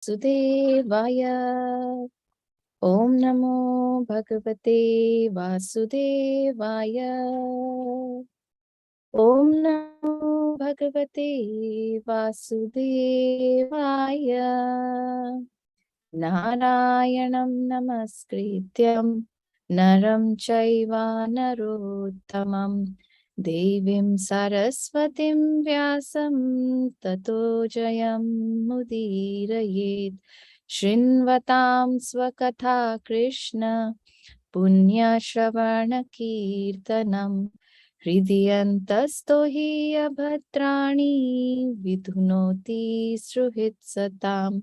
Sudevaya. Om Namo Bhagavate Vasudevaya. Om Namo Bhagavate Vasudevaya. Narayanam Namaskrityam Naram Chaiva Narottamam Devim Saraswatim Vyasam Tato Jayam Mudirayet Shrinvatam Swakatha Krishna Punya Shravana Kirtanam Hridyantasto hi abhadrani vidhunoti sruhit satam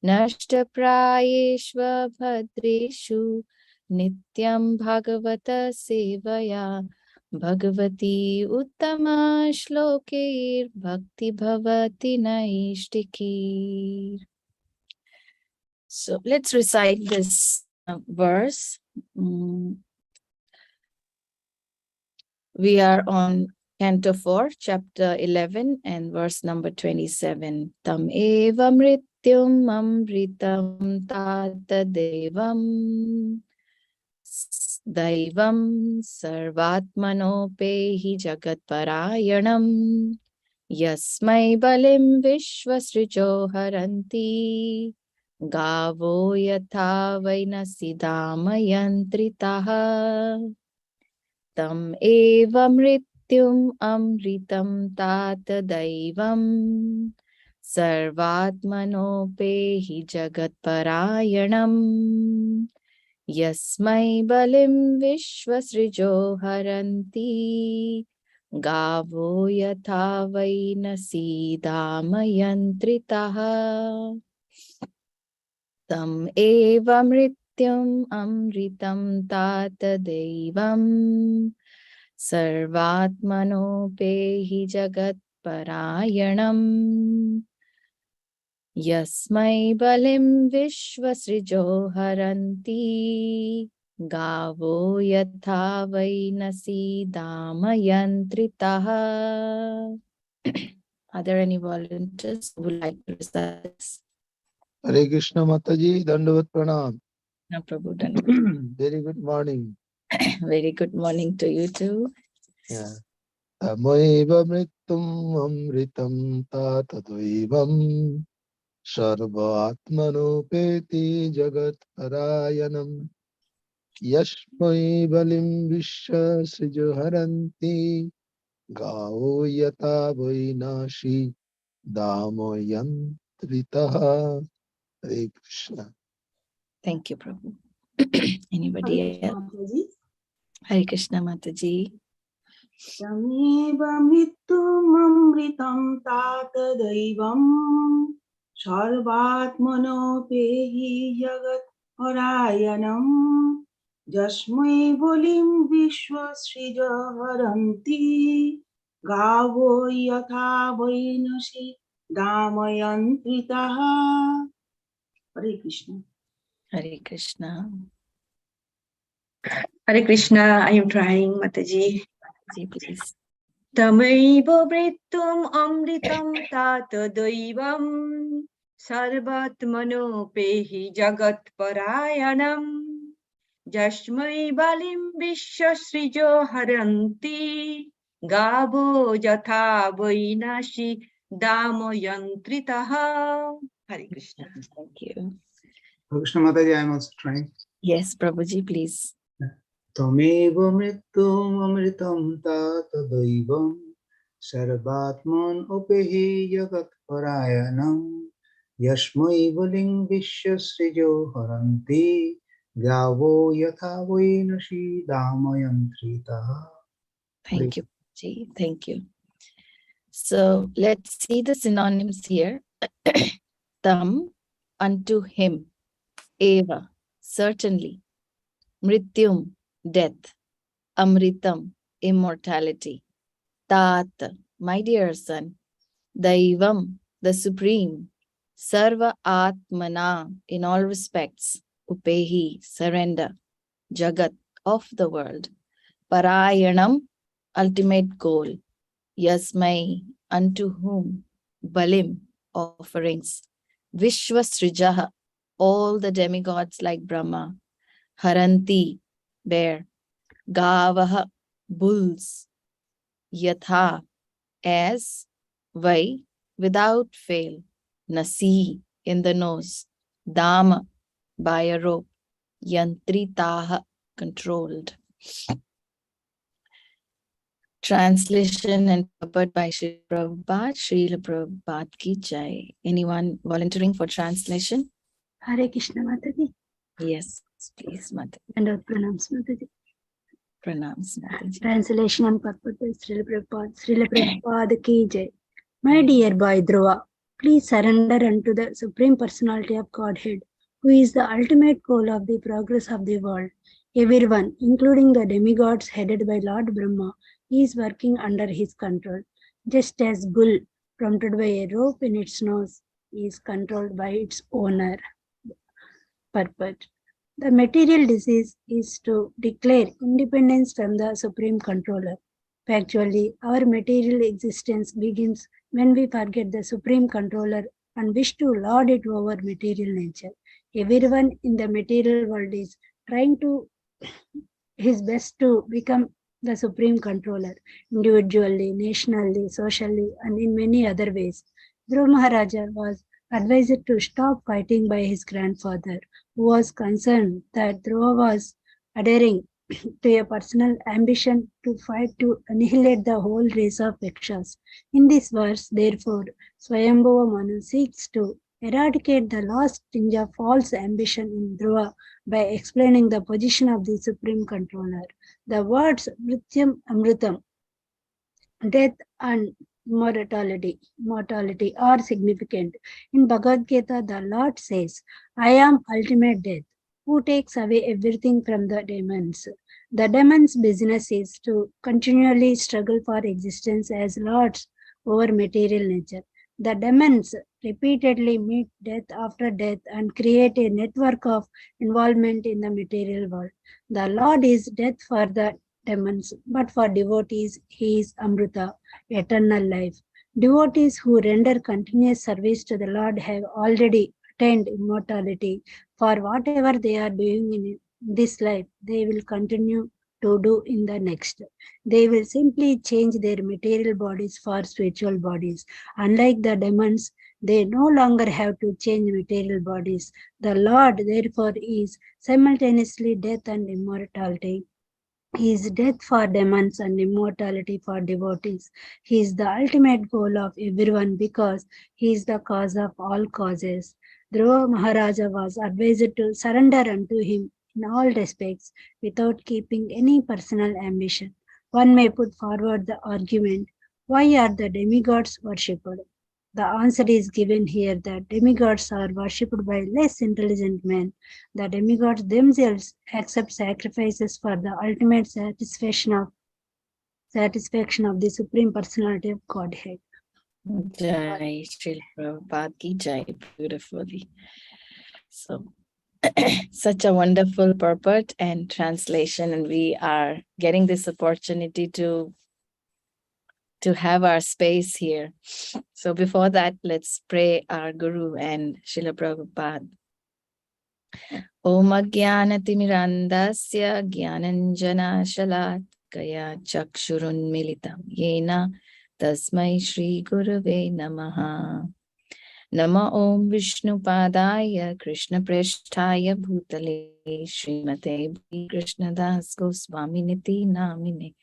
Nashtaprayeshva bhadreshu nityam bhagavata sevaya bhagavati uttama shlokir bhakti bhavati naishtikir. So let's recite this verse. We are on Canto 4, Chapter 11 and verse number 27. Tam eva mrityum amritam tata devam daivam sarvatmanopehi jagat parayanam yasmai balim vishvasrijo haranti gavo yatha vainasidamayantritaha. Tam eva mrityum amritam tata daivam sarvatmanopehi jagat parayanam yasmai balim vishvasrijo haranti gavo yatha vainasidamayantritaha. Tam eva mrityum amritam tata devam sarvatmanopehi jagat parayanam yasmai balim vishvasrijo haranti gavo yatha vainasidamayantritaha. Are there any volunteers who would like to recite this? Hare Krishna Mataji, Dandavat Pranam. No, Prabhu, Dandavat. Very good morning. Very good morning to you too. Yeah. Tamoeva mritum amritam tatadaivam sarva atmanopeti jagat parayanam yashmai balim vishya srijoharanti gao yata vainashi damoyantritaha. Hare Krishna. Thank you, Prabhu. Anybody else? Hare Krishna Mataji. Tameva mritum amritam tatadaivam sarvatmanopehi jagat parayanam jasmai bolim vishvasrija haranti gavo yatha vainasi damayantritaha. Hare Krishna. Hare Krishna. Hare Krishna, I am trying, Mataji. Please. Tamaiva vritum amritam tatadaivam sarvatmano pehi jagat parayanam jasmai balim vishasrijo haranti gavo jatha vainashi damayantritaha. Hare Krishna. Thank you. Hare Krishna Mataji, I am also trying. Yes, Prabhuji, please. Tameva mritum amritam tatadaivam sarvatman opehi jagat parayanam yashmai baling vishasrijo haranti gavo yatha vainashi damayantritaha. Thank you, Prabhuji. Thank you. So let's see the synonyms here. Tam, unto him. Eva, certainly. Mrityum, death. Amritam, immortality. Tat, my dear son. Daivam, the supreme. Sarva Atmana, in all respects. Upehi, surrender. Jagat, of the world. Parayanam, ultimate goal. Yasmai, unto whom. Balim, offerings. Vishwasrijaha, all the demigods like Brahma. Haranti, bear. Gavaha, bulls. Yatha, as. Vai, without fail. Nasi, in the nose. Dama, by a rope. Yantritaha, controlled. Translation and purport by Srila Prabhupada. Srila Prabhupada ki jai. Anyone volunteering for translation? Hare Krishna Mataji. Yes, please, Mataji. And pranams Mataji. Pranams, Mataji. Translation and purport by Srila Prabhupada. Srila Prabhupada ki jai. My dear boy Dhruva, please surrender unto the Supreme Personality of Godhead, who is the ultimate goal of the progress of the world. Everyone, including the demigods headed by Lord Brahma, is working under his control, just as bull, prompted by a rope in its nose, is controlled by its owner. Purport. The material disease is to declare independence from the Supreme Controller. Factually, our material existence begins when we forget the Supreme Controller and wish to lord it over material nature. Everyone in the material world is trying to his best to become the Supreme Controller, individually, nationally, socially, and in many other ways. Dhruva Maharaja was advised to stop fighting by his grandfather, who was concerned that Dhruva was adhering to a personal ambition to fight to annihilate the whole race of Yakshas. In this verse, therefore, Swayambhuva Manu seeks to eradicate the last tinge of false ambition in Dhruva by explaining the position of the Supreme Controller. The words Mrityam Amritam, death and mortality are significant. In Bhagavad Gita, the Lord says, I am ultimate death, who takes away everything from the demons. The demons' business is to continually struggle for existence as lords over material nature. The demons repeatedly meet death after death and create a network of involvement in the material world. The Lord is death for the demons, but for devotees, he is Amrita, eternal life. Devotees who render continuous service to the Lord have already attained immortality. For whatever they are doing in this life, they will continue to do in the next. They will simply change their material bodies for spiritual bodies. Unlike the demons, they no longer have to change material bodies. The Lord, therefore, is simultaneously death and immortality. He is death for demons and immortality for devotees. He is the ultimate goal of everyone because he is the cause of all causes. Dhruva Maharaja was advised to surrender unto him in all respects without keeping any personal ambition. One may put forward the argument, why are the demigods worshipped? The answer is given here that demigods are worshipped by less intelligent men. The demigods themselves accept sacrifices for the ultimate satisfaction of the Supreme Personality of Godhead. Jai, Srila Prabhupada ki jai, beautifully. So, such a wonderful purport and translation, and we are getting this opportunity to have our space here. So before that, let's pray our Guru and Srila Prabhupada. Om Ajnanatimirandasya Jnananjana Shalatkaya Chakshurun Militam Yena Tasmai Shri Gurave Namaha. Nama Om Vishnu Padaya Krishna Presthaya Bhutale Srimate Krishna Das Goswami Niti Namine.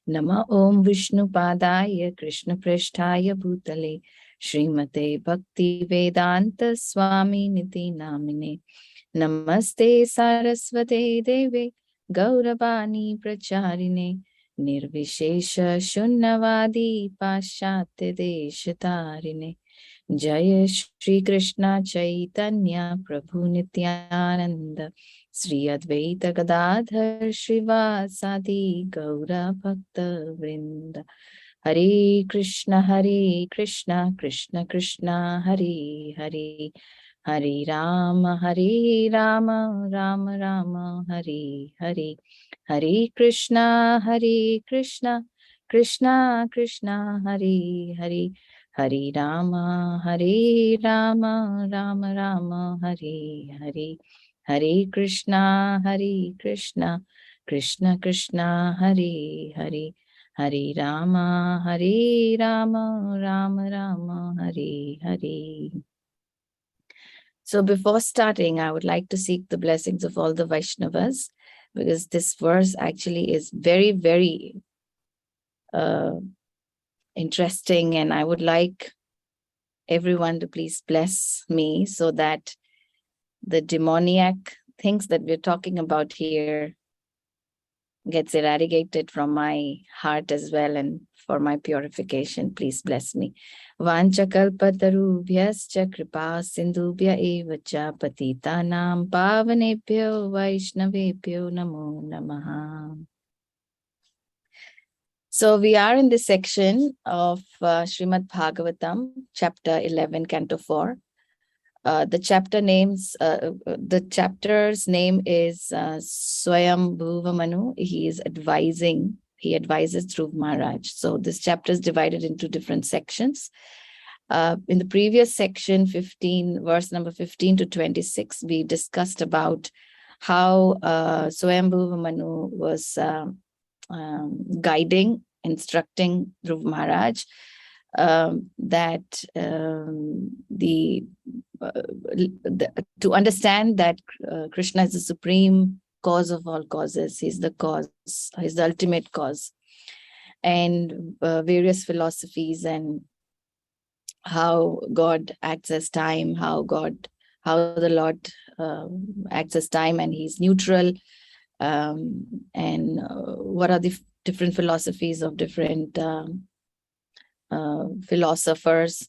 Nama Om Vishnu Padaya Krishna Presthaya Bhutale Srimate Bhakti Vedanta Swami Niti Namine. Namaste Saraswate Deve Gauravani Pracharine Nirvishesha Shunnavadi Paschatya Deshatarine. Jaya Shri Krishna Chaitanya Prabhu Nityananda Sri Advaita Gadadhar Srivasadi Gaura Bhakta Vrinda. Hare Krishna Krishna Krishna Hare Hare, Hare Rama Rama Rama Hare Hare. Hare Krishna Krishna Krishna Hare Hare, Hari Rama, Hare Rama, Rama Rama, Hare Hare. Hare Krishna, Krishna Krishna, Hare Hare. Hare Rama, Rama Rama, Hare Hare. So before starting, I would like to seek the blessings of all the Vaishnavas, because this verse actually is very, very interesting, and I would like everyone to please bless me so that the demoniac things that we're talking about here gets eradicated from my heart as well, and for my purification, please bless me. Vanchakalpatarubhyascha kripa sindhubhya eva cha patitanam pavanebhyo vaishnavebhyo namo namaha. So we are in this section of Srimad Bhagavatam, chapter 11, canto 4. The chapter's name is Swayambhuva Manu. He advises Dhruv Maharaj. So this chapter is divided into different sections. In the previous section, verse number 15 to 26, we discussed about how Swayambhuva Manu was instructing Dhruv Maharaj to understand that Krishna is the supreme cause of all causes. He's the cause, he's the ultimate cause, and various philosophies, and how God acts as time, how the Lord acts as time, and he's neutral, and what are the different philosophies of different philosophers,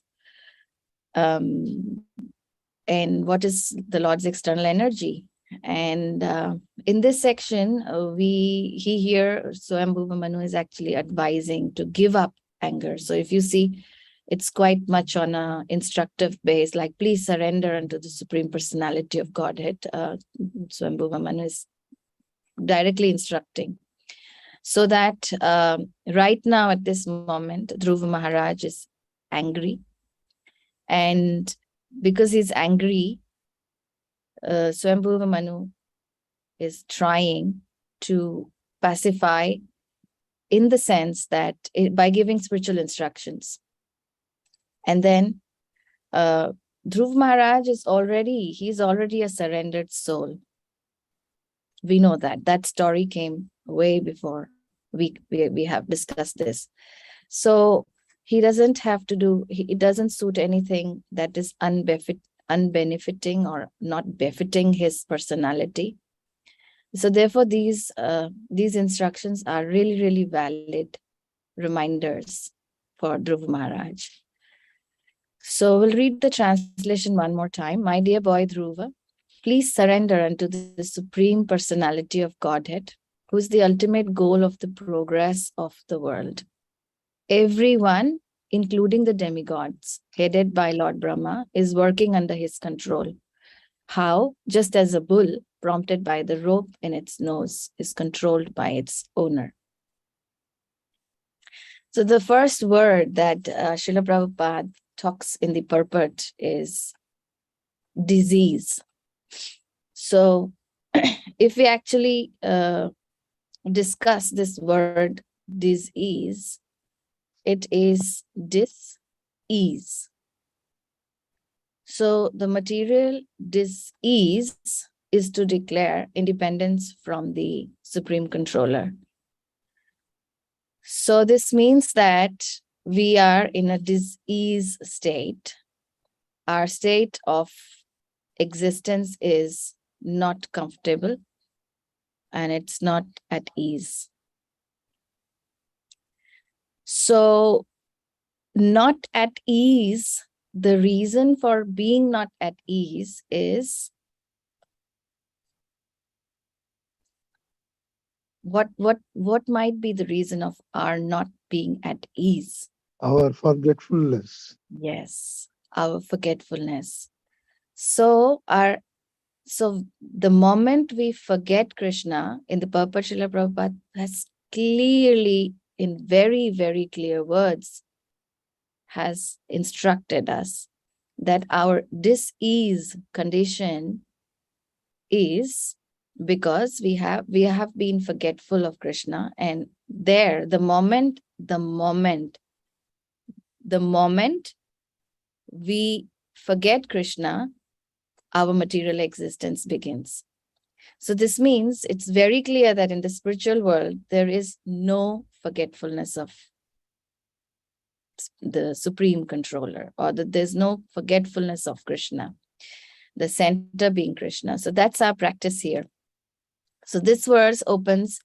and what is the Lord's external energy. And in this section, Swayambhuva Manu is actually advising to give up anger. So if you see, it's quite much on a instructive base, like please surrender unto the Supreme Personality of Godhead. Swayambhuva Manu is directly instructing. So that right now at this moment, Dhruv Maharaj is angry. And because he's angry, Swayambhuva Manu is trying to pacify, in the sense that by giving spiritual instructions. And then Dhruv Maharaj he's already a surrendered soul. We know that story came way before we have discussed this. So he doesn't have to do, it doesn't suit anything that is unbenefiting or not befitting his personality. So therefore these instructions are really, really valid reminders for Dhruv Maharaj. So we'll read the translation one more time. My dear boy Dhruva, please surrender unto the Supreme Personality of Godhead, who is the ultimate goal of the progress of the world. Everyone, including the demigods, headed by Lord Brahma, is working under his control. How? Just as a bull, prompted by the rope in its nose, is controlled by its owner. So the first word that Srila Prabhupada talks in the purport is disease. So if we actually discuss this word disease, it is dis-ease. So the material dis-ease is to declare independence from the Supreme Controller. So this means that we are in a dis-ease state. Our state of existence is not comfortable and it's not at ease. So not at ease, the reason for being not at ease is what might be the reason of our not being at ease? Our forgetfulness. Yes, our forgetfulness. So the moment we forget Krishna, in the purport, Srila Prabhupada has clearly, in very, very clear words, has instructed us that our dis-ease condition is because we have been forgetful of Krishna, and there the moment we forget Krishna, our material existence begins. So this means it's very clear that in the spiritual world, there is no forgetfulness of the supreme controller, or that there's no forgetfulness of Krishna, the center being Krishna. So that's our practice here. So this verse opens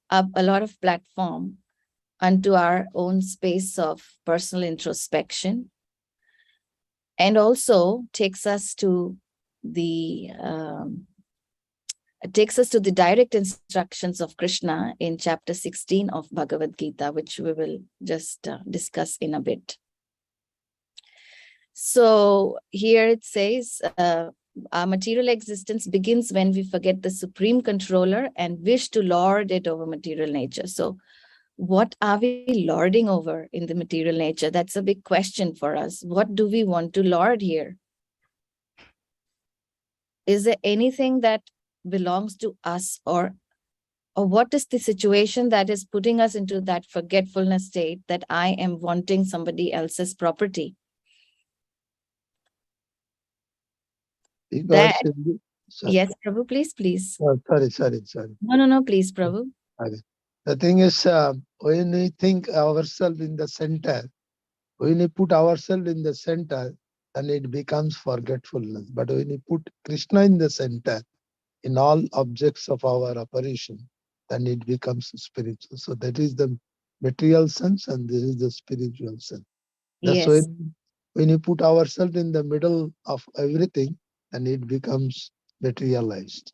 up a lot of platform unto our own space of personal introspection, and also takes us to the direct instructions of Krishna in chapter 16 of Bhagavad Gita, which we will just discuss in a bit. So here it says, our material existence begins when we forget the supreme controller and wish to lord it over material nature. So what are we lording over in the material nature? That's a big question for us. What do we want to lord here? Is there anything that belongs to us, or what is the situation that is putting us into that forgetfulness state that I am wanting somebody else's property? Because Yes, Prabhu, please. sorry. No, please, Prabhu. Okay. The thing is, when we think ourselves in the center, when we put ourselves in the center, then it becomes forgetfulness. But when we put Krishna in the center, in all objects of our operation, then it becomes spiritual. So that is the material sense, and this is the spiritual sense. That's Yes. when you put ourselves in the middle of everything, and it becomes materialized.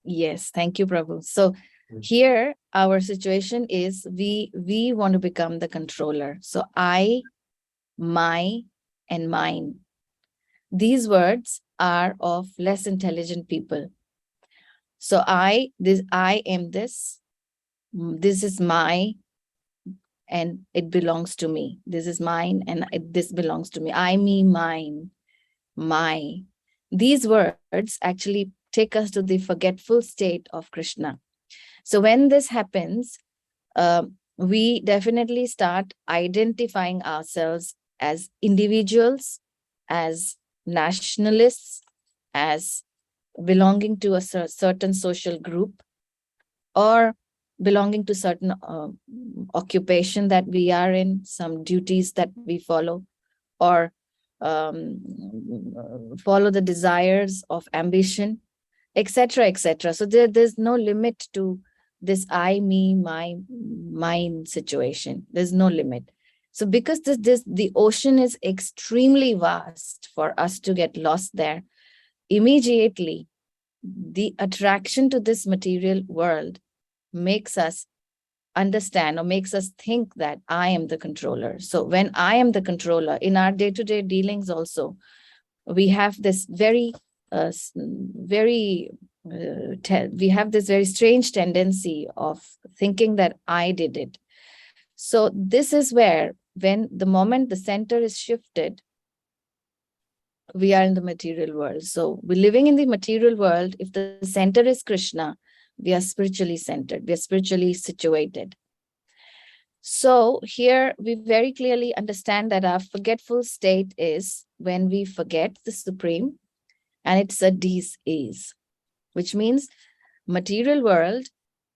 Yes, thank you, Prabhu. So here our situation is we want to become the controller. So I, my, and mine. These words are of less intelligent people. So I am this is my, and it belongs to me. This is mine, and this belongs to me. I, me, mine, my. These words actually take us to the forgetful state of Krishna. So when this happens, we definitely start identifying ourselves as individuals, as nationalists, as belonging to a certain social group, or belonging to certain occupation that we are in, some duties that we follow, or follow the desires of ambition, etc., etc. So there's no limit to this I, me, my, mine situation. There's no limit. So because the ocean is extremely vast for us to get lost there, immediately the attraction to this material world makes us understand, or makes us think that I am the controller. So when I am the controller in our day-to-day dealings also, we have this very strange tendency of thinking that I did it. So this is where, when the moment the center is shifted, we are in the material world. So we're living in the material world. If the center is Krishna, we are spiritually centered, we are spiritually situated. So here we very clearly understand that our forgetful state is when we forget the Supreme, and it's a dis-ease, which means material world.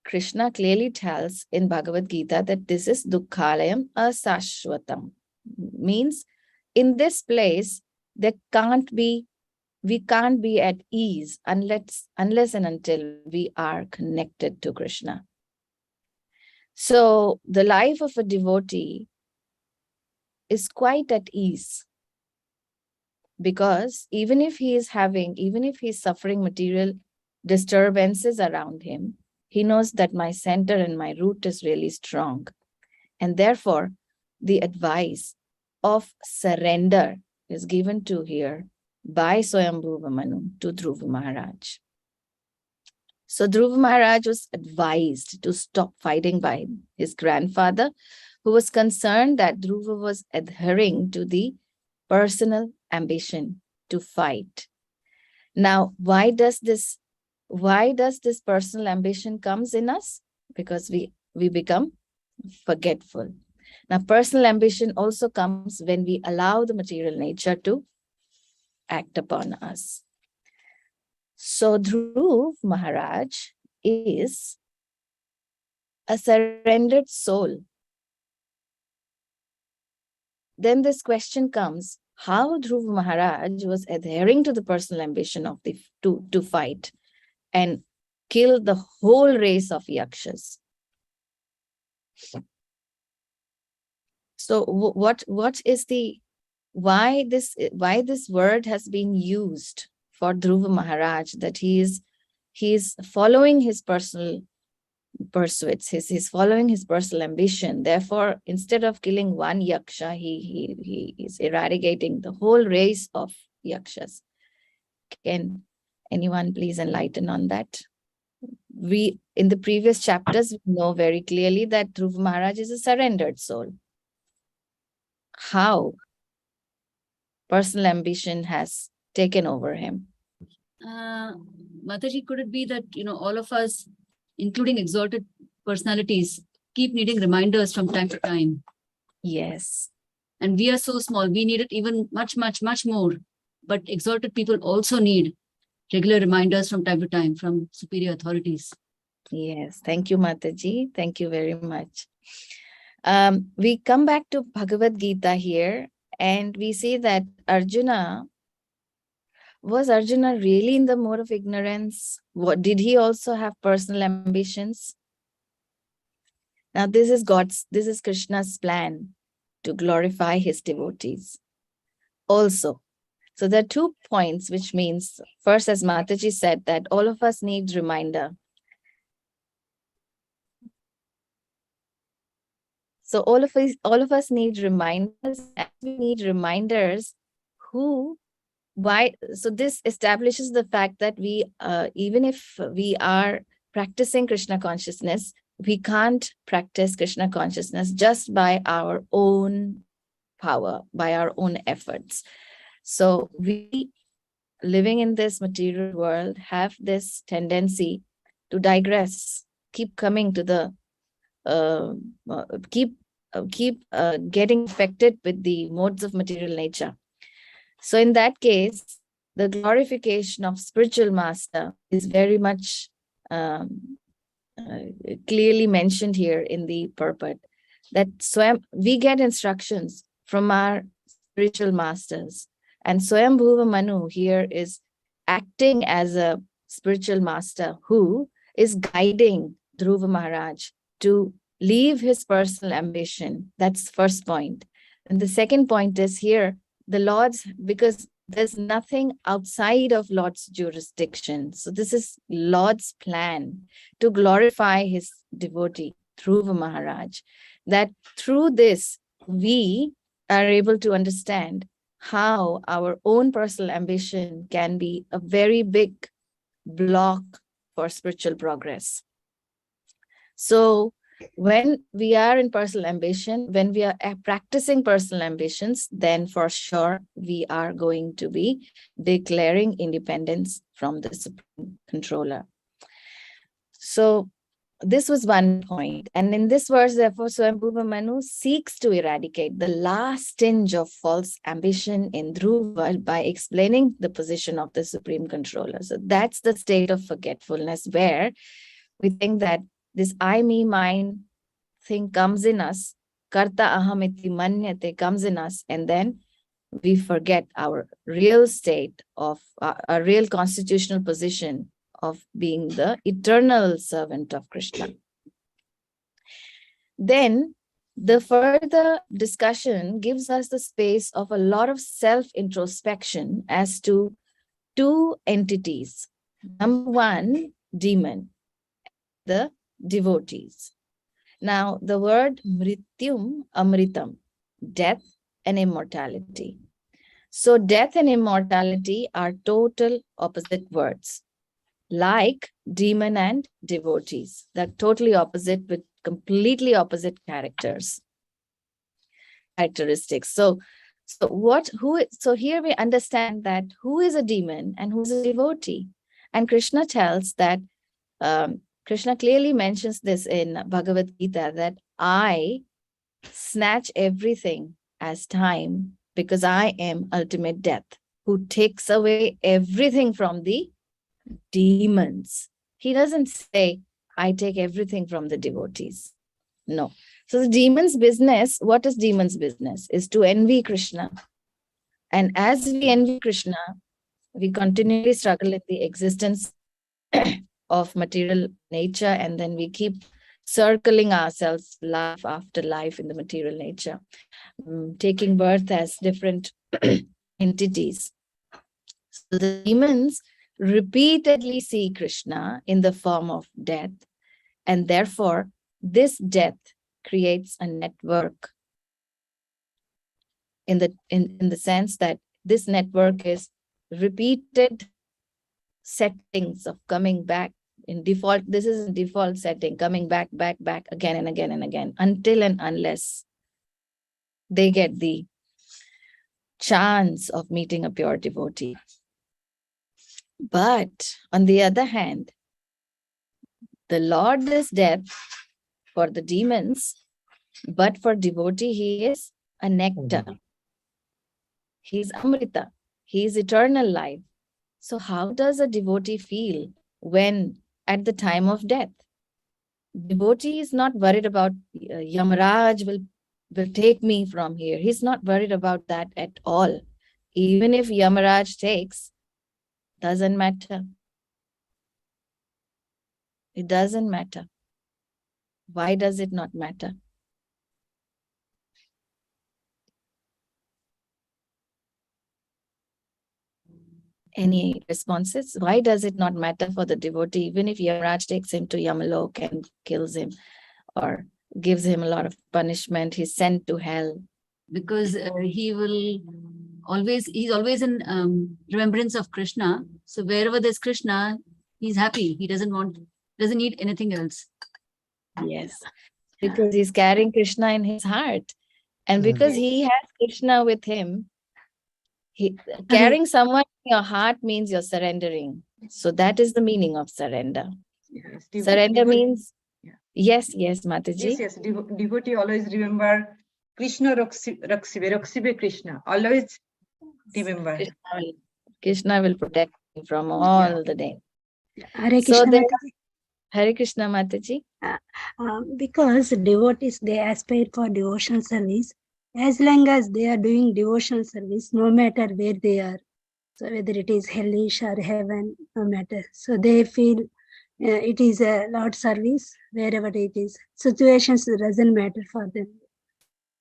Krishna clearly tells in Bhagavad Gita that this is dukkhalayam asashvatam, means in this place we can't be at ease unless and until we are connected to Krishna. So the life of a devotee is quite at ease, because even if he's suffering material disturbances around him, he knows that my center and my root is really strong. And therefore, the advice of surrender is given to here by Swayambhuva Manu to Dhruva Maharaj. So Dhruva Maharaj was advised to stop fighting by his grandfather, who was concerned that Dhruva was adhering to the personal ambition to fight. Now, why does this personal ambition comes in us? Because we become forgetful. Now, personal ambition also comes when we allow the material nature to act upon us. So Dhruv Maharaj is a surrendered soul. Then this question comes, how Dhruv Maharaj was adhering to the personal ambition of to fight and kill the whole race of Yakshas. So what is the why this word has been used for Dhruva Maharaj, that he is following his personal pursuits, he's following his personal ambition. Therefore, instead of killing one yaksha, he is eradicating the whole race of yakshas. Can anyone please enlighten on that? We in the previous chapters we know very clearly that Dhruva Maharaj is a surrendered soul. How personal ambition has taken over him? Mataji, could it be that, all of us, including exalted personalities, keep needing reminders from time to time? Yes. And we are so small, we need it even much, much, much more. But exalted people also need regular reminders from time to time from superior authorities. Yes. Thank you, Mataji. Thank you very much. We come back to Bhagavad Gita here, and we see that was Arjuna really in the mode of ignorance? Did he also have personal ambitions? Now, this is Krishna's plan to glorify his devotees. Also, so there are 2 points, which means, first, as Mataji said, that all of us need reminder. So all of us need reminders, and we need reminders why. So this establishes the fact that we, even if we are practicing Krishna consciousness, we can't practice Krishna consciousness just by our own power, by our own efforts. So we, living in this material world, have this tendency to digress, keep coming to the keep getting affected with the modes of material nature. So in that case, the glorification of spiritual master is very much clearly mentioned here in the purport, that we get instructions from our spiritual masters, and Swayambhuva Manu here is acting as a spiritual master who is guiding Dhruva Maharaj to leave his personal ambition. That's the first point. And the second point is here, the Lord's, because there's nothing outside of Lord's jurisdiction. So this is Lord's plan to glorify his devotee, Dhruva Maharaj, that through this, we are able to understand how our own personal ambition can be a very big block for spiritual progress. So when we are in personal ambition, when we are practicing personal ambitions, then for sure we are going to be declaring independence from the Supreme Controller. So this was one point. And in this verse, therefore, Swayambhuva Manu seeks to eradicate the last tinge of false ambition in Dhruva by explaining the position of the Supreme Controller. So that's the state of forgetfulness where we think that this I, me, mine thing comes in us, karta aham iti manyate comes in us, and then we forget our real state of our real constitutional position of being the eternal servant of Krishna. Then the further discussion gives us the space of a lot of self-introspection as to 2 entities. Number 1, demon, the devotees. Now, the word mrityum, amritam, death and immortality. So death and immortality are total opposite words, like demon and devotees. They're totally opposite with completely opposite characters. characteristics. So here we understand that who is a demon and who is a devotee. And Krishna tells that, Krishna clearly mentions this in Bhagavad Gita, that I snatch everything as time because I am ultimate death, who takes away everything from the demons. He doesn't say, I take everything from the devotees. No. So the demon's business, what is demon's business? Is to envy Krishna. And as we envy Krishna, we continually struggle in the existence of material nature, and then we keep circling ourselves life after life in the material nature, taking birth as different entities. So the demons repeatedly see Krishna in the form of death, and therefore this death creates a network in the sense that this network is repeated settings of coming back in default. This is a default setting, coming back again and again and again, until and unless they get the chance of meeting a pure devotee. But on the other hand, the Lord is death for the demons, but for devotee, he is a nectar. He is Amrita. He is eternal life. So how does a devotee feel when at the time of death? Devotee is not worried about Yamaraj will take me from here. He's not worried about that at all. Even if Yamaraj takes, doesn't matter. It doesn't matter. Why does it not matter? Any responses? Why does it not matter for the devotee, even if Yamaraj takes him to Yamalok and kills him or gives him a lot of punishment, he's sent to hell? Because he's always in remembrance of Krishna. So wherever there's Krishna, he's happy. He doesn't need anything else. Yes, because he's carrying Krishna in his heart. And because he has Krishna with him, carrying someone in your heart means you're surrendering. So that is the meaning of surrender. Yes, Surrender means, yes, Mataji. Yes, devotee always remember Krishna Raksibe Krishna. Always remember. Krishna will protect you from all the day. Hare So Krishna, Mataji. Hare Krishna, Mataji. Because devotees, they aspire for devotional service. As long as they are doing devotional service, no matter where they are, so whether it is hellish or heaven, no matter. So they feel it is a Lord service wherever it is. Situations doesn't matter for them.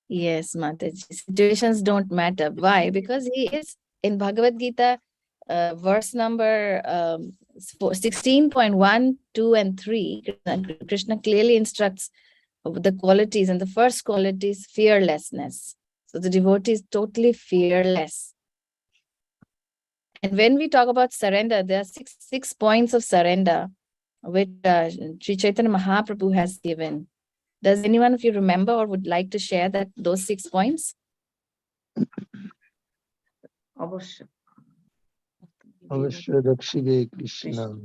Yes, Mataji. Situations don't matter. Why? Because he is in Bhagavad Gita, verse number 16.1, 2, and 3. Krishna clearly instructs the qualities, and the first quality is fearlessness. So the devotee is totally fearless. And when we talk about surrender, there are six points of surrender which Sri Chaitanya Mahaprabhu has given. Does anyone of you remember or would like to share those 6 points? Avashya Rakshive Krishna.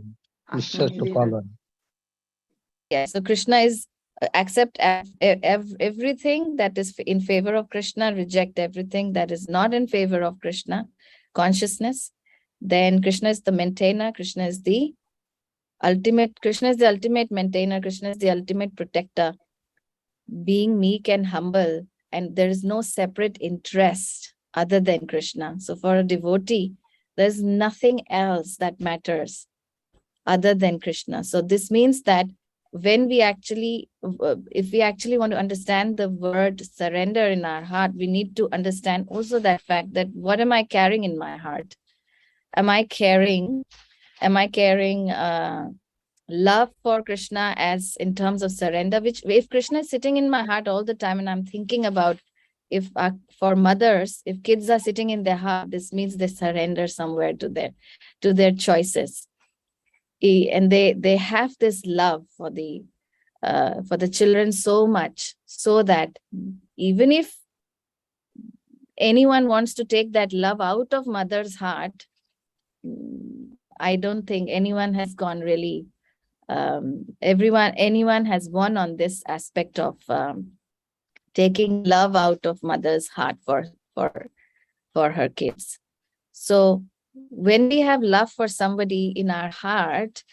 Krishna Palan. Yeah, so Krishna is accept everything that is in favor of Krishna, reject everything that is not in favor of Krishna consciousness. Then Krishna is the maintainer, Krishna is the ultimate maintainer, Krishna is the ultimate protector, being meek and humble, and there is no separate interest other than Krishna. So for a devotee, there's nothing else that matters other than Krishna. So this means that when we if we actually want to understand the word surrender in our heart, we need to understand also that fact that what am I carrying in my heart? Am I carrying love for Krishna as in terms of surrender, which if Krishna is sitting in my heart all the time and I'm thinking about, if for mothers, if kids are sitting in their heart, this means they surrender somewhere to their choices. And they have this love for the children so much, so that even if anyone wants to take that love out of mother's heart, I don't think anyone has gone really, anyone has won on this aspect of taking love out of mother's heart for her kids. So when we have love for somebody in our heart,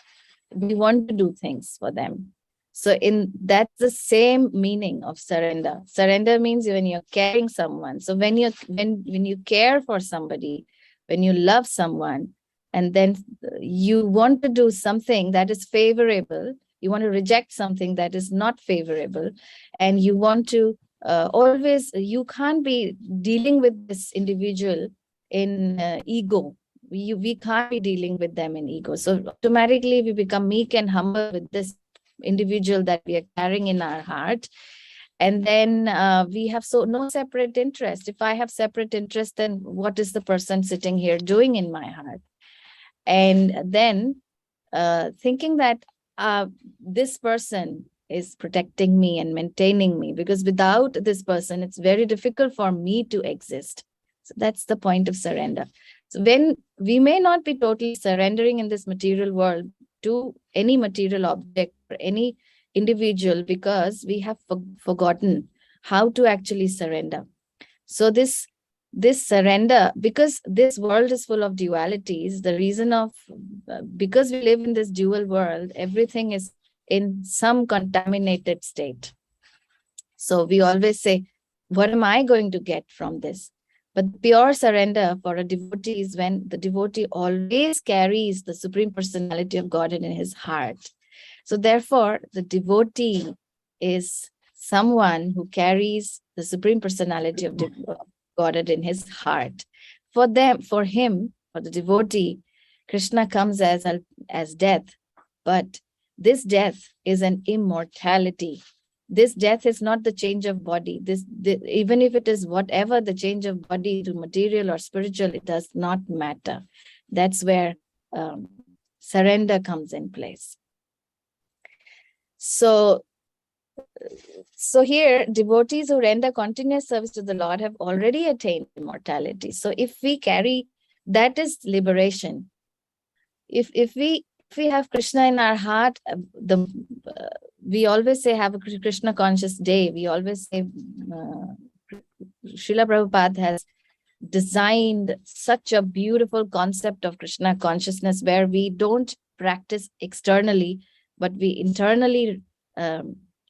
we want to do things for them. So that's the same meaning of surrender. Surrender means when you're caring someone. So when you care for somebody, when you love someone, and then you want to do something that is favorable, you want to reject something that is not favorable, and you want to always, you can't be dealing with this individual in ego. We can't be dealing with them in ego. So automatically we become meek and humble with this individual that we are carrying in our heart. And then we have no separate interest. If I have separate interest, then what is the person sitting here doing in my heart? And then thinking that this person is protecting me and maintaining me, because without this person, it's very difficult for me to exist. So that's the point of surrender. So when we may not be totally surrendering in this material world to any material object or any individual, because we have forgotten how to actually surrender. So this surrender, because this world is full of dualities, the reason of, because we live in this dual world, everything is in some contaminated state. So we always say, what am I going to get from this? But pure surrender for a devotee is when the devotee always carries the Supreme Personality of Godhead in his heart. So therefore, the devotee is someone who carries the Supreme Personality of Godhead in his heart. For him, for the devotee, Krishna comes as death, but this death is an immortality. This death is not the change of body. Even if it is whatever the change of body to material or spiritual, it does not matter. That's where surrender comes in place. So here, devotees who render continuous service to the Lord have already attained immortality. So if we carry, that is liberation. If we have Krishna in our heart, we always say have a Krishna conscious day. We always say Srila Prabhupada has designed such a beautiful concept of Krishna consciousness where we don't practice externally, but we internally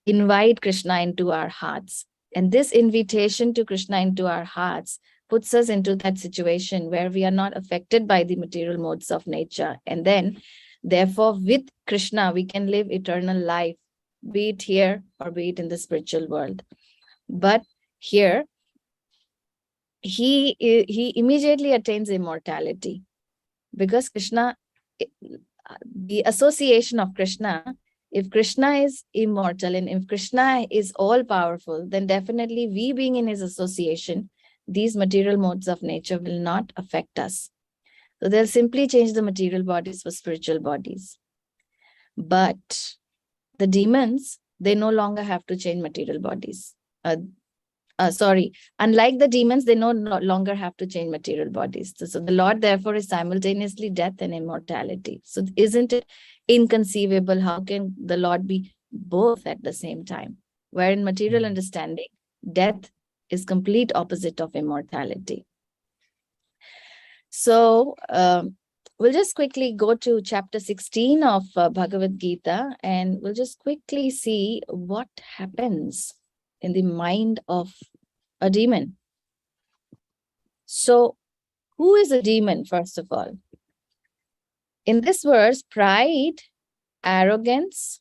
invite Krishna into our hearts. And this invitation to Krishna into our hearts puts us into that situation where we are not affected by the material modes of nature. And then, therefore, with Krishna, we can live eternal life, be it here or be it in the spiritual world. But here, he immediately attains immortality, because Krishna, the association of Krishna, if Krishna is immortal and if Krishna is all powerful, then definitely we being in his association, these material modes of nature will not affect us. So they'll simply change the material bodies for spiritual bodies. But the demons, they no longer have to change material bodies. Unlike the demons, they no longer have to change material bodies. So the Lord, therefore, is simultaneously death and immortality. So isn't it inconceivable? How can the Lord be both at the same time? Where in material understanding, death is complete opposite of immortality. So we'll just quickly go to chapter 16 of Bhagavad Gita, and we'll just quickly see what happens in the mind of a demon. So who is a demon, first of all? In this verse, pride, arrogance,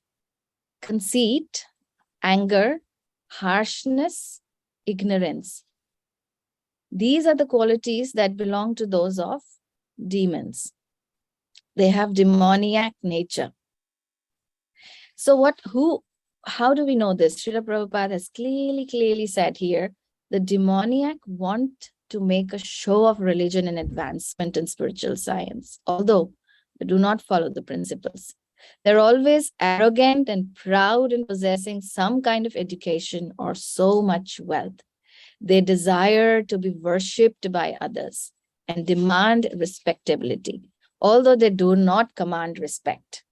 conceit, anger, harshness, ignorance. These are the qualities that belong to those of demons. They have demoniac nature. So how do we know this? Srila Prabhupada has clearly said here, the demoniac want to make a show of religion and advancement in spiritual science, although they do not follow the principles. They're always arrogant and proud in possessing some kind of education or so much wealth. They desire to be worshipped by others and demand respectability, although they do not command respect.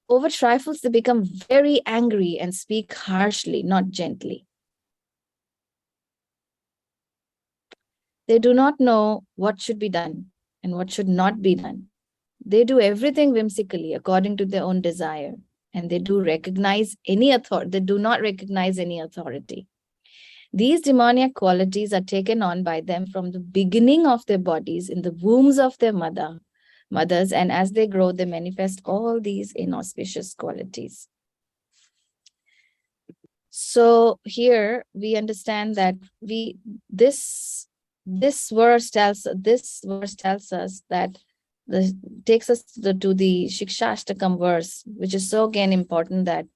Over trifles, they become very angry and speak harshly, not gently. They do not know what should be done and what should not be done. They do everything whimsically according to their own desire, and they do recognize any authority. They do not recognize any authority. These demoniac qualities are taken on by them from the beginning of their bodies in the wombs of their mothers, and as they grow, they manifest all these inauspicious qualities. So here we understand that this verse tells us that takes us to the Shikshashtakam verse, which is so again important, that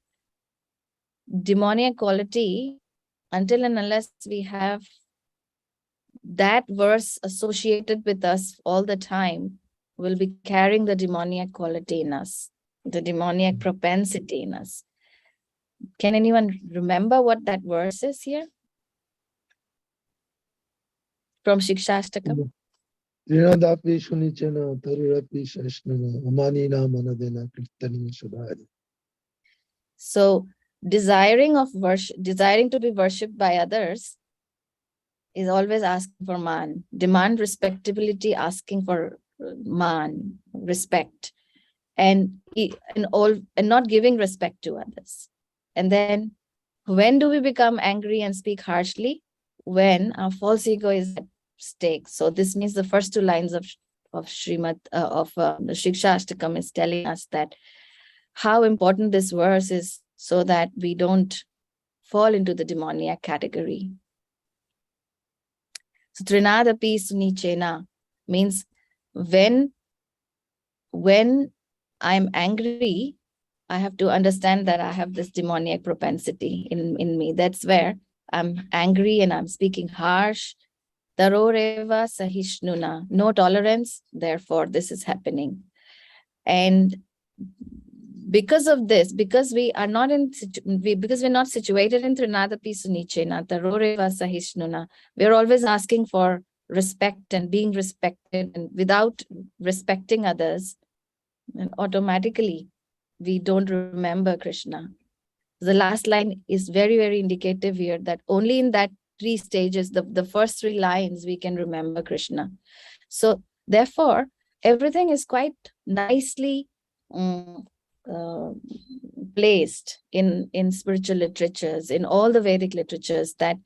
demoniac quality, until and unless we have that verse associated with us all the time, will be carrying the demoniac quality in us, the demoniac propensity in us. Can anyone remember what that verse is here? From Shikshashtakam? Trinadapi Shunichana Tarurapi Shashnana Amanina Manadena Kirtani Sudhari. So desiring to be worshipped by others is always asking for man. Demand respectability, asking for man, respect, and not giving respect to others. And then when do we become angry and speak harshly? When our false ego is at stake. So this means the first two lines of Srimad the Shikshashtakam is telling us that how important this verse is, so that we don't fall into the demoniac category. So Trinadapi Sunichena means when I'm angry, I have to understand that I have this demoniac propensity in me. That's where I'm angry and I'm speaking harsh. Taroreva sahishnuna, no tolerance, therefore this is happening. And because of this, because we're not situated in Trinadapi Sunichena, Taroreva sahishnuna, we're always asking for respect and being respected, and without respecting others, and automatically we don't remember Krishna. The last line is very, very indicative here, that only in that three stages, the first three lines, we can remember Krishna. So therefore, everything is quite nicely placed in spiritual literatures, in all the Vedic literatures, that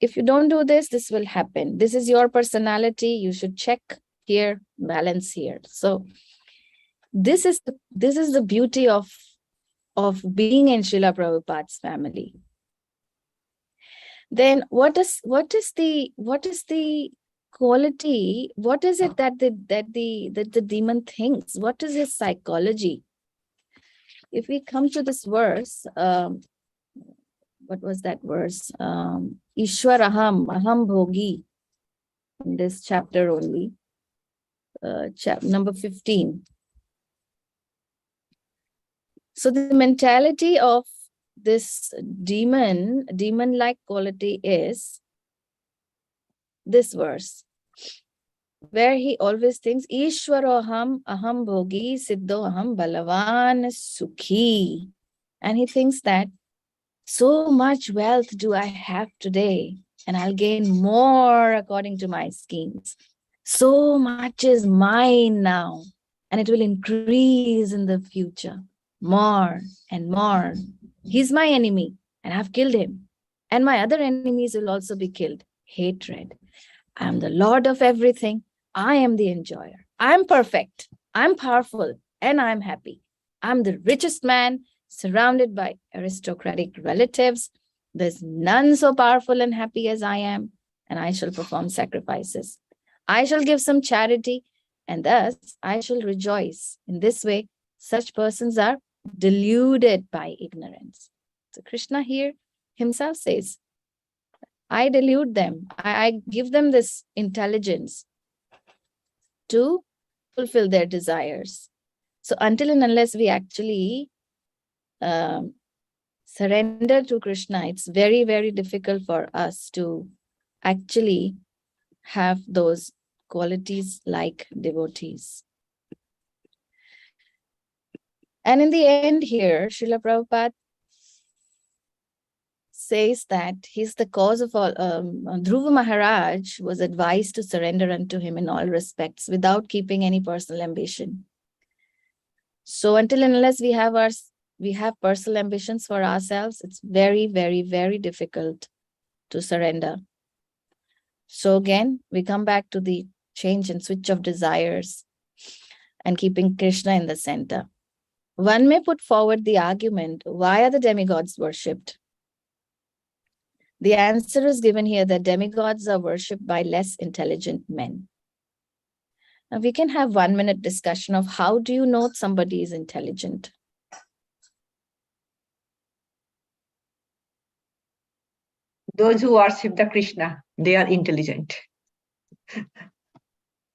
if you don't do this, this will happen. This is your personality. You should check here, balance here. So this is the beauty of being in Srila Prabhupada's family. Then what is the quality? What is it that the demon thinks? What is his psychology? If we come to this verse, what was that verse? Ishwar aham bhogi, in this chapter only, number 15. So the mentality of this demon-like quality is this verse, where he always thinks, Ishwaro aham bhogi siddho aham balavan sukhi. And he thinks that so much wealth do I have today, and I'll gain more according to my schemes. So much is mine now, and it will increase in the future, more and more. He's my enemy, and I've killed him. And my other enemies will also be killed. Hatred. I am the Lord of everything. I am the enjoyer. I'm perfect. I'm powerful, and I'm happy. I'm the richest man, surrounded by aristocratic relatives. There's none so powerful and happy as I am, and I shall perform sacrifices. I shall give some charity, and thus I shall rejoice. In this way, such persons are deluded by ignorance. So Krishna here himself says, I delude them. I give them this intelligence to fulfill their desires. So until and unless we actually surrender to Krishna, it's very, very difficult for us to actually have those qualities like devotees. And in the end here, Srila Prabhupada says that he's the cause of all. Dhruva Maharaj was advised to surrender unto him in all respects without keeping any personal ambition. So until and unless we have personal ambitions for ourselves, it's very, very, very difficult to surrender. So again, we come back to the change and switch of desires and keeping Krishna in the center. One may put forward the argument, why are the demigods worshipped? The answer is given here that demigods are worshipped by less intelligent men. Now we can have 1 minute discussion of how do you know somebody is intelligent? Those who worship the Krishna, they are intelligent.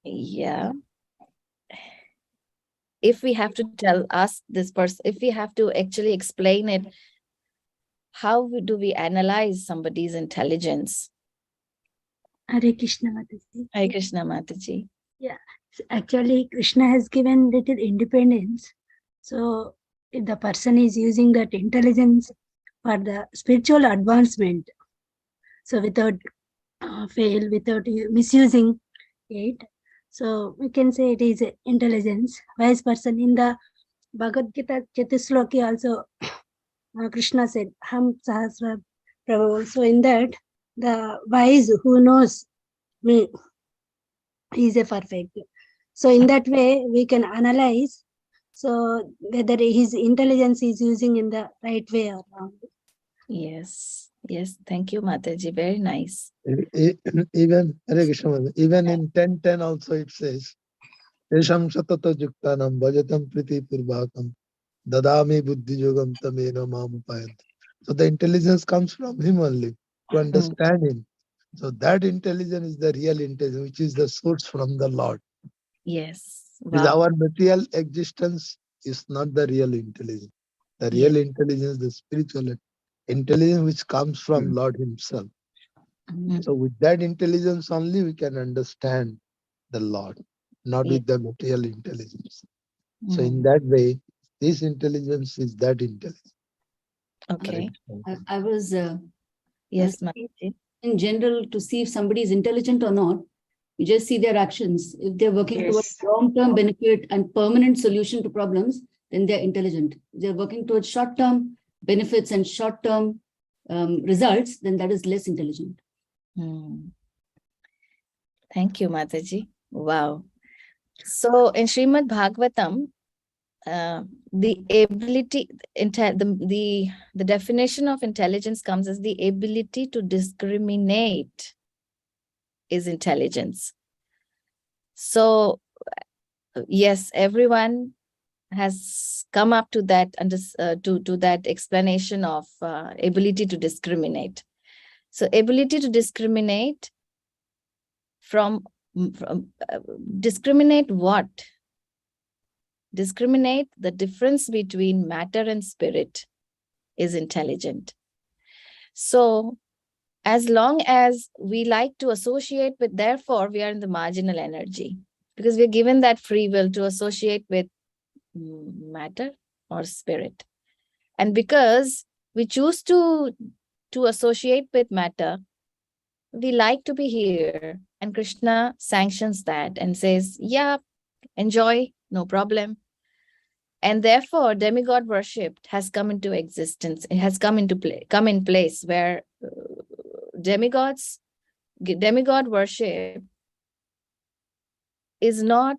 Yeah. If we have to ask this person, if we have to actually explain it, how do we analyze somebody's intelligence? Hare Krishna Mataji. Hare Krishna Mataji. Yeah, actually Krishna has given little independence. So if the person is using that intelligence for the spiritual advancement, so without without misusing it, so we can say it is intelligence. Wise person. In the Bhagavad Gita Chatusloki also, Krishna said, Ham Sahasra Prabhu. So in that, the wise who knows me, he is a perfect. So in that way, we can analyze so whether his intelligence is using in the right way or wrong. Yes, yes. Thank you, Mataji. Very nice. Even Hare Krishna Mataji, even in 10:10 also it says, Tesham satata juktanam bhajatam priti purvakam dadami buddhi yogam tamena mamupayant. So the intelligence comes from him only, to understand him. So that intelligence is the real intelligence, which is the source from the Lord. Yes. Is Wow. our material existence is not the real intelligence. The real intelligence, the spiritual intelligence which comes from Lord himself. So with that intelligence only we can understand the Lord, not with the material intelligence. So in that way, this intelligence is that intelligence. Okay. I was Yes, Mataji. in general to see if somebody is intelligent or not. You just see their actions. If they're working towards long-term benefit and permanent solution to problems, then they're intelligent. If they're working towards short-term benefits and short-term results, then that is less intelligent. Thank you, Mataji. Wow. So in Srimad Bhagavatam, the ability, the definition of intelligence comes as the ability to discriminate is intelligence. So yes, everyone has come up to that to that explanation of ability to discriminate. So ability to discriminate from discriminate what? Discriminate the difference between matter and spirit is intelligent. So as long as we like to associate with, therefore we are in the marginal energy, because we're given that free will to associate with matter or spirit. And because we choose to associate with matter, we like to be here, and Krishna sanctions that and says, yeah, enjoy, no problem. And therefore demigod worship has come into existence. It has come in place where demigod worship is not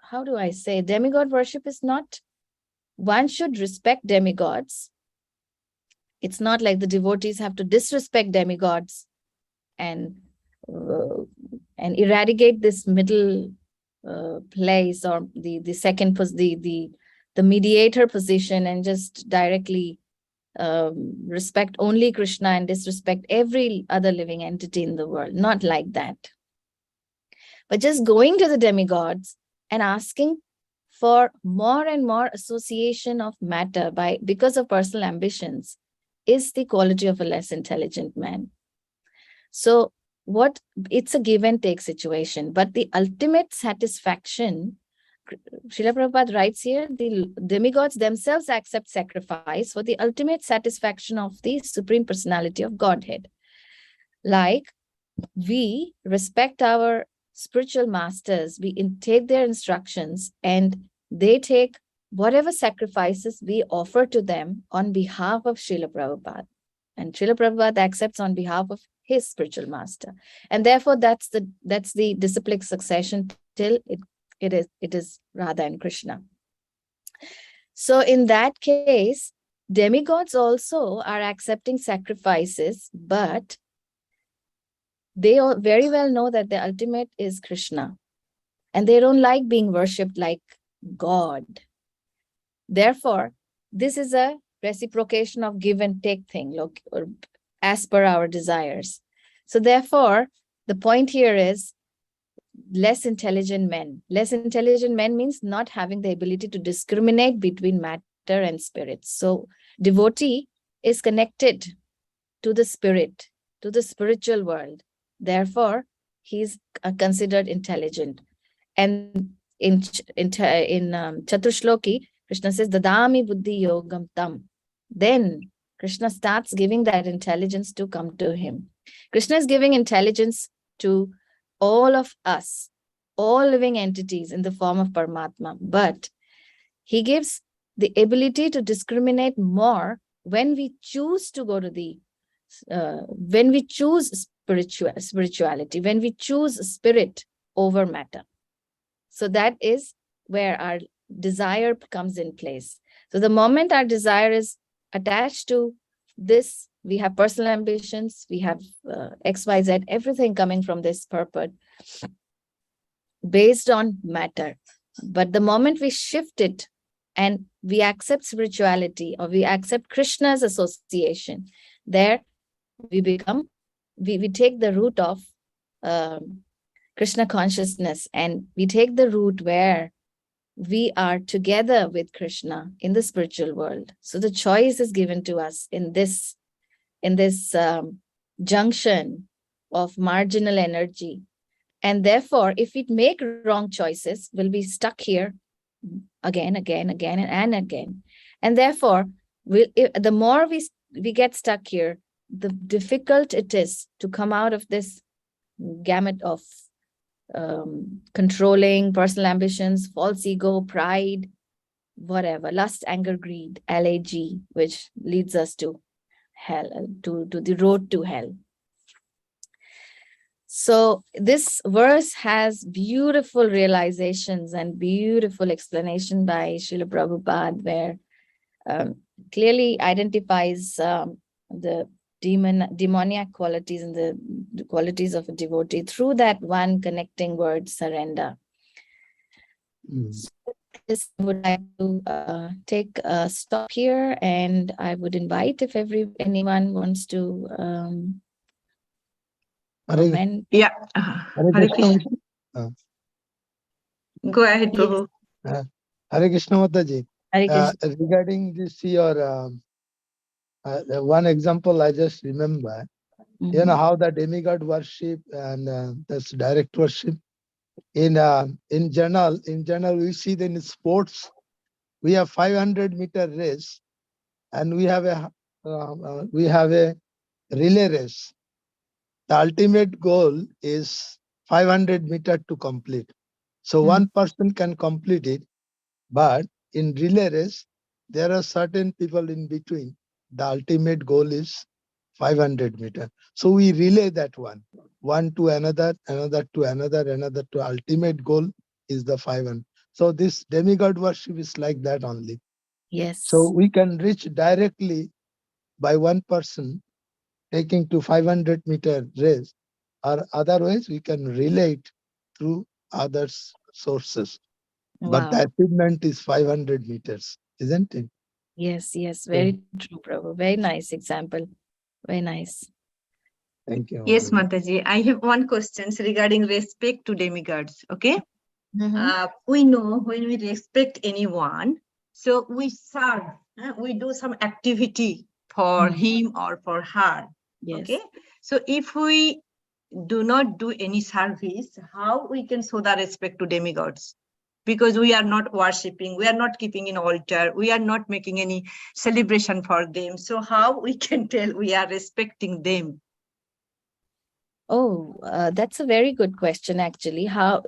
how do I say, demigod worship is not, one should respect demigods. It's not like the devotees have to disrespect demigods and eradicate this middle place or the second the mediator position and just directly respect only Krishna and disrespect every other living entity in the world. Not like that. But just going to the demigods and asking for more and more association of matter because of personal ambitions is the quality of a less intelligent man. So it's a give and take situation, but the ultimate satisfaction, Srila Prabhupada writes here, the demigods themselves accept sacrifice for the ultimate satisfaction of the Supreme Personality of Godhead. Like we respect our spiritual masters, we take their instructions, and they take whatever sacrifices we offer to them on behalf of Srila Prabhupada. And Srila Prabhupada accepts on behalf of his spiritual master. And therefore, that's the disciplic succession till it is Radha and Krishna. So in that case, demigods also are accepting sacrifices, but they very well know that the ultimate is Krishna, and they don't like being worshipped like God. Therefore, this is a reciprocation of give and take thing, look, or as per our desires. So therefore, the point here is less intelligent men. Less intelligent men means not having the ability to discriminate between matter and spirit. So devotee is connected to the spirit, to the spiritual world. Therefore, he's considered intelligent. And in Chatushloki, Krishna says, Dadami buddhi yogam tam. Then Krishna starts giving that intelligence to come to him. Krishna is giving intelligence to all of us, all living entities in the form of Paramatma. But he gives the ability to discriminate more when we choose to go to the, when we choose spirituality, when we choose spirit over matter. So that is where our desire comes in place. So the moment our desire is attached to this, we have personal ambitions, we have X, Y, Z, everything coming from this purport based on matter. But the moment we shift it and we accept spirituality, or we accept Krishna's association, there we become, we take the route of Krishna consciousness, and we take the route where we are together with Krishna in the spiritual world. So the choice is given to us in this junction of marginal energy. And therefore, if we make wrong choices, we'll be stuck here again, and again. And therefore, the more we get stuck here, the difficult it is to come out of this gamut of controlling personal ambitions, false ego, pride, whatever, lust, anger, greed, LAG, which leads us to hell, to the road to hell. So this verse has beautiful realizations and beautiful explanation by Srila Prabhupada, where clearly identifies the demoniac qualities and the qualities of a devotee through that one connecting word, surrender. So this would like to take a stop here, and I would invite if anyone wants to comment. Yeah. Hare Krishna. Go ahead, Prabhu. Hare Krishna Mataji. Hare Krishna. Regarding this, your one example I just remember, you know how the demigod worship and this direct worship in general we see that in sports we have 500-meter race and we have a relay race. The ultimate goal is 500-meter to complete. So one person can complete it, but in relay race there are certain people in between. The ultimate goal is 500-meter. So we relay that one to another, another to another, another to ultimate goal is the 500. So this demigod worship is like that only. Yes. So we can reach directly by one person taking to 500-meter race, or otherwise we can relate through other sources. Wow. But the achievement is 500 meters, isn't it? Yes, very true, Prabhu. Very nice example. Very nice. Thank you. Yes, Mataji. I have one question regarding respect to demigods. Okay. we know when we respect anyone, so we serve, we do some activity for him or for her. Yes. Okay, so if we do not do any service, how we can show the respect to demigods? Because we are not worshipping, we are not keeping an altar, we are not making any celebration for them. So how we can tell we are respecting them? Oh, that's a very good question, actually. How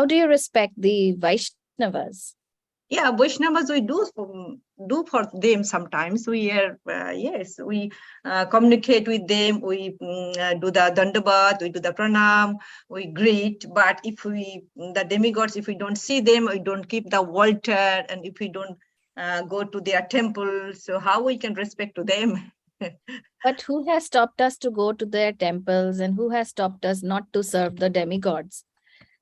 do you respect the Vaishnavas? Yeah, Vaishnavas we do for them sometimes. We are yes, we communicate with them. We do the dandavat, we do the pranam, we greet. But if we the demigods, if we don't see them, we don't keep the altar, and if we don't go to their temple, so how we can respect to them? But who has stopped us to go to their temples, and who has stopped us not to serve the demigods?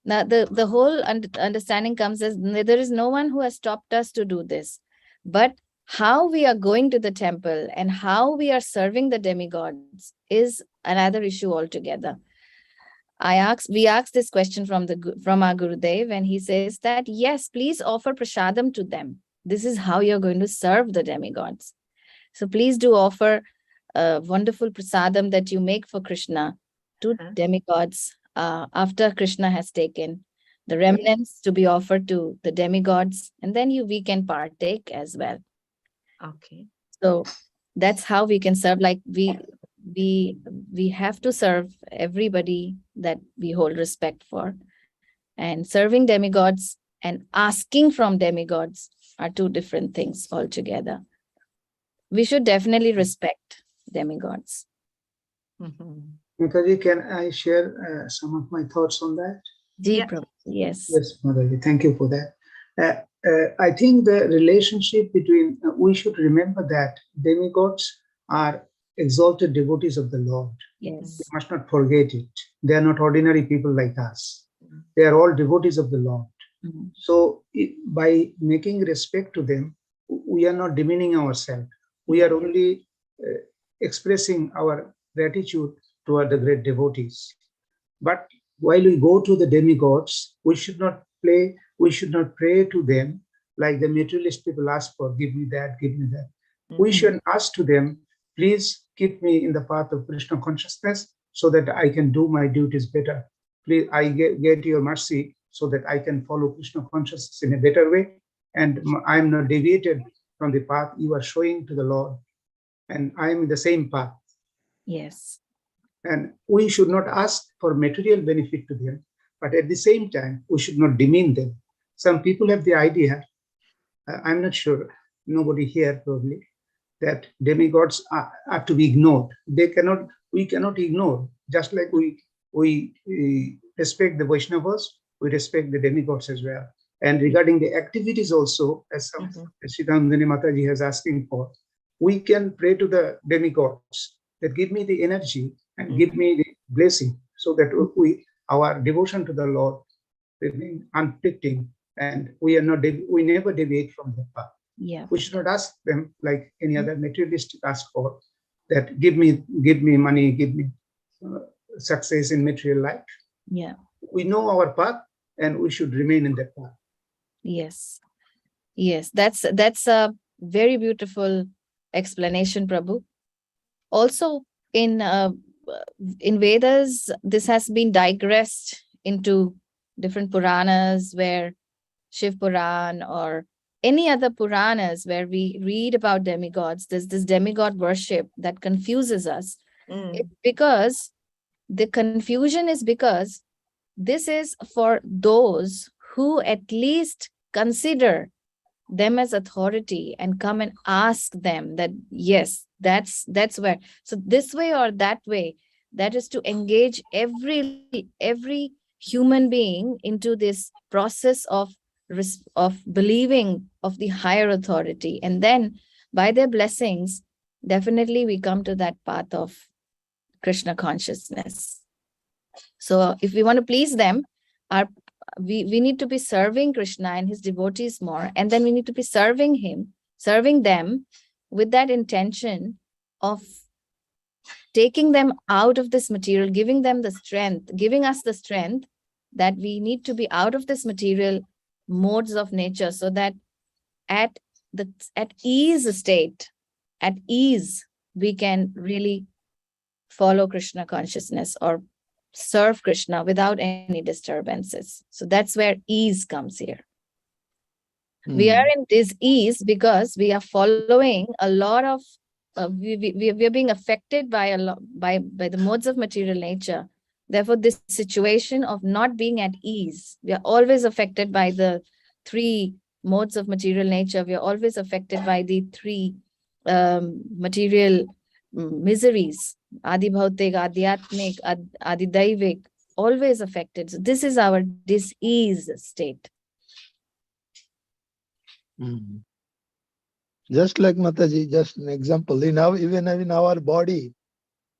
Now, the whole understanding comes as there is no one who has stopped us to do this. But how we are going to the temple and how we are serving the demigods is another issue altogether. We asked this question from our Gurudev, and he says that, yes, please offer prasadam to them. This is how you're going to serve the demigods. So please do offer a wonderful prasadam that you make for Krishna to demigods after Krishna has taken the remnants to be offered to the demigods, and then we can partake as well. Okay. So that's how we can serve. Like we have to serve everybody that we hold respect for, and serving demigods and asking from demigods are two different things altogether. We should definitely respect demigods. Mataji, can I share some of my thoughts on that? Yes. Yes, Mataji, thank you for that. I think the relationship between, we should remember that demigods are exalted devotees of the Lord. Yes. We must not forget it. They are not ordinary people like us. They are all devotees of the Lord. So by making respect to them, we are not demeaning ourselves. We are only expressing our gratitude toward the great devotees. But while we go to the demigods, we should not pray to them like the materialist people ask for, give me that, give me that. We should ask to them, please keep me in the path of Krishna consciousness so that I can do my duties better. Please, I get your mercy so that I can follow Krishna consciousness in a better way. And I am not deviated from the path you are showing to the Lord. And I am in the same path. Yes. And we should not ask for material benefit to them, but at the same time, we should not demean them. Some people have the idea, I'm not sure, nobody here probably, that demigods are to be ignored. We cannot ignore. Just like we respect the Vaishnavas, we respect the demigods as well. And regarding the activities also, as Sridhamdani Mataji is asking for, we can pray to the demigods that give me the energy and give me the blessing so that our devotion to the Lord remain unflinching, and we never deviate from the path. Yeah. We should not ask them like any other materialistic ask for, that give me money, give me success in material life. Yeah. We know our path and we should remain in that path. Yes. Yes, that's a very beautiful explanation, Prabhu. Also, in Vedas, this has been digressed into different Puranas, where Shiv Puran or any other Puranas where we read about demigods. There's this demigod worship that confuses us. It's because the confusion is because this is for those who at least consider them as authority and come and ask them that, yes, that's where. So this way or that way, that is to engage every human being into this process of believing of the higher authority. And then by their blessings, definitely we come to that path of Krishna consciousness. So if we want to please them, we need to be serving Krishna and his devotees more. And then we need to be serving them with that intention of taking them out of this material, giving us the strength that we need to be out of this material modes of nature, so that at ease state, at ease, we can really follow Krishna consciousness or serve Krishna without any disturbances. So that's where ease comes here. We are in this ease because we are following a lot of, we are being affected by a lot by the modes of material nature. Therefore, this situation of not being at ease, we are always affected by the three modes of material nature. We are always affected by the three material miseries, Adi Bhautik, Adhyatmik, Adi Daivik, always affected. So this is our dis-ease state. Just like Mataji, just an example. Even in our body,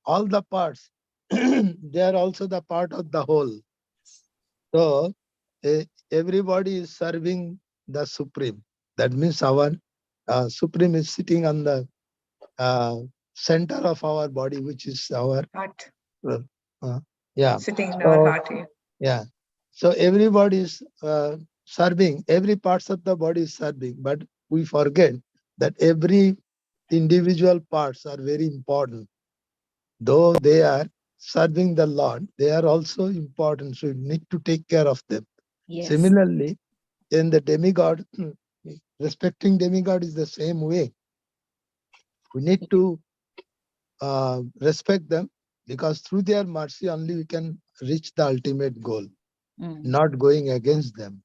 all the parts, they are also the part of the whole. So everybody is serving the Supreme. That means our Supreme is sitting on the center of our body, which is our Heart. Yeah. Sitting in our heart. Yeah. So everybody is serving, every parts of the body is serving, but we forget that every individual parts are very important. Though they are serving the Lord, they are also important. So we need to take care of them. Yes. Similarly, in the demigod, respecting demigod is the same way. We need to respect them, because through their mercy only we can reach the ultimate goal. Not going against them.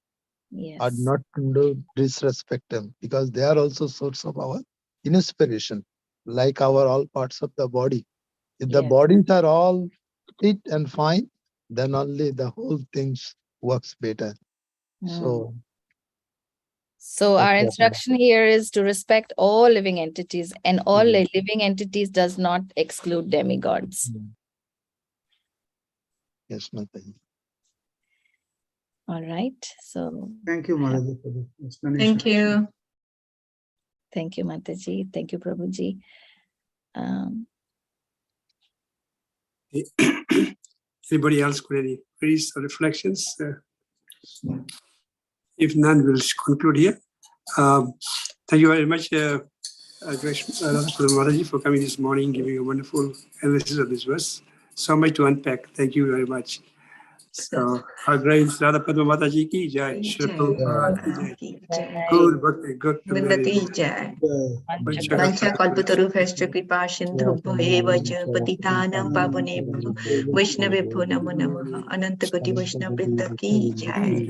Yes. Or not to disrespect them, because they are also source of our inspiration, like our all parts of the body. If the bodies are all fit and fine, then only the whole things works better. So our instruction here is to respect all living entities, and all living entities does not exclude demigods. Yes, Mataji. All right. So Thank you, Mataji, for the explanation. Thank you. Thank you, Mataji. Thank you, Prabhuji. Anybody else got any queries or reflections? If none, we'll conclude here. Thank you very much, Mataji, for coming this morning, giving a wonderful analysis of this verse. So much to unpack. Thank you very much. So, our great Radha Padma Mataji ki jai. Shri Prabhupada ki jai. Good bhakti, good Vindati jai. Vancha kalpataru bhascha kripa sindhubhyo eva cha patitanam pavanebhyo vaishnavebhyo namo namaha. Ananta koti vaishnav vrinda ki jai.